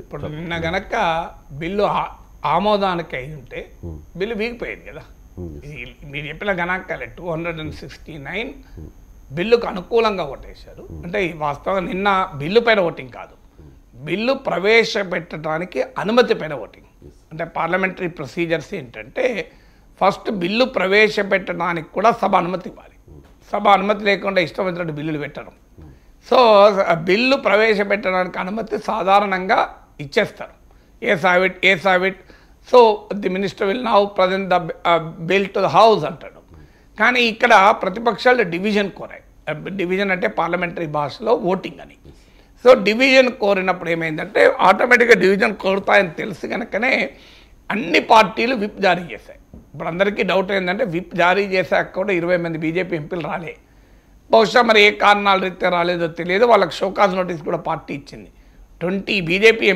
ఇప్పుడు నిన్న గనక బిల్లు ఆమోదానికి అయి ఉంటే బిల్లు వీగిపోయేది కదా. మీరు చెప్పిన గణాంకాలే 269 బిల్లుకు అనుకూలంగా ఓటేశారు. అంటే వాస్తవంగా నిన్న బిల్లు పైన ఓటింగ్ కాదు, బిల్లు ప్రవేశపెట్టడానికి అనుమతి పైన ఓటింగ్. అంటే పార్లమెంటరీ ప్రొసీజర్స్ ఏంటంటే ఫస్ట్ బిల్లు ప్రవేశపెట్టడానికి కూడా సభ అనుమతి ఇవ్వాలి. సభ అనుమతి లేకుండా ఇష్టం వచ్చినట్టు బిల్లులు పెట్టడం. సో బిల్లు ప్రవేశపెట్టడానికి అనుమతి సాధారణంగా ఇచ్చేస్తారు. Ayes have it so the minister will now present the bill to the house అంటాడు. కానీ ఇక్కడ ప్రతిపక్షాలు డివిజన్ కోరాయి. డివిజన్ అంటే పార్లమెంటరీ భాషలో ఓటింగ్ అని. సో డివిజన్ కోరినప్పుడు ఏమైందంటే ఆటోమేటిక్గా డివిజన్ కోరుతాయని తెలిసి కనుకనే అన్ని పార్టీలు విప్ జారీ చేశాయి. ఇప్పుడు అందరికీ డౌట్ ఏంటంటే విప్ జారీ చేశాక కూడా 20 మంది బీజేపీ ఎంపీలు రాలే. బహుశా మరి ఏ కారణాల రీత్యా రాలేదో తెలియదు. వాళ్ళకి షోకాజ్ నోటీస్ కూడా పార్టీ ఇచ్చింది. 20 బీజేపీ